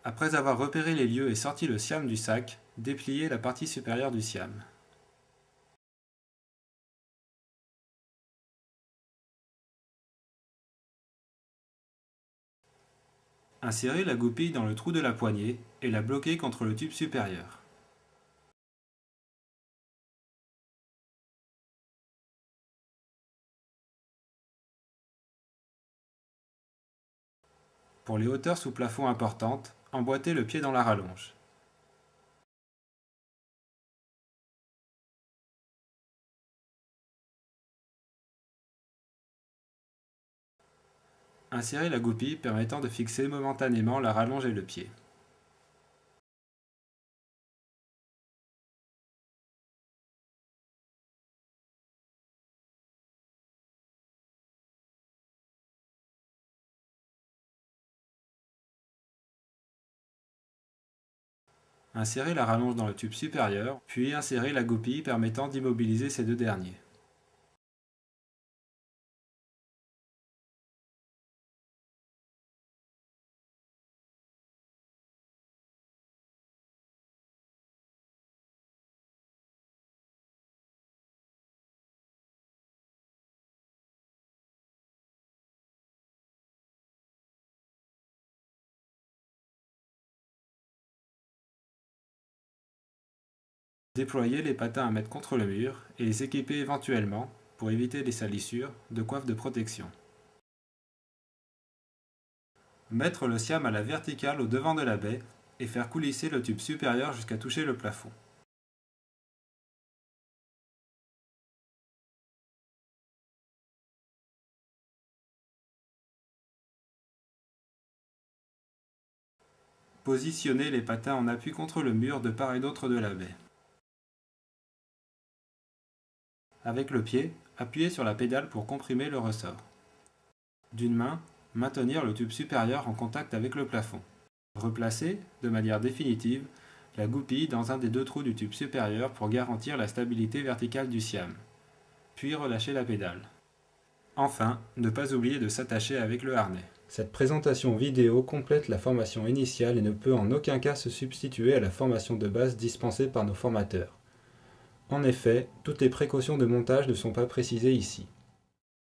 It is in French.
Après avoir repéré les lieux et sorti le siam du sac, dépliez la partie supérieure du siam. Insérez la goupille dans le trou de la poignée et la bloquez contre le tube supérieur. Pour les hauteurs sous plafond importantes, emboîtez le pied dans la rallonge. Insérez la goupille permettant de fixer momentanément la rallonge et le pied. Insérez la rallonge dans le tube supérieur, puis insérez la goupille permettant d'immobiliser ces deux derniers. Déployez les patins à mettre contre le mur et les équiper éventuellement, pour éviter les salissures, de coiffes de protection. Mettre le siam à la verticale au devant de la baie et faire coulisser le tube supérieur jusqu'à toucher le plafond. Positionnez les patins en appui contre le mur de part et d'autre de la baie. Avec le pied, appuyez sur la pédale pour comprimer le ressort. D'une main, maintenir le tube supérieur en contact avec le plafond. Replacez, de manière définitive, la goupille dans un des deux trous du tube supérieur pour garantir la stabilité verticale du siam. Puis relâchez la pédale. Enfin, ne pas oublier de s'attacher avec le harnais. Cette présentation vidéo complète la formation initiale et ne peut en aucun cas se substituer à la formation de base dispensée par nos formateurs. En effet, toutes les précautions de montage ne sont pas précisées ici.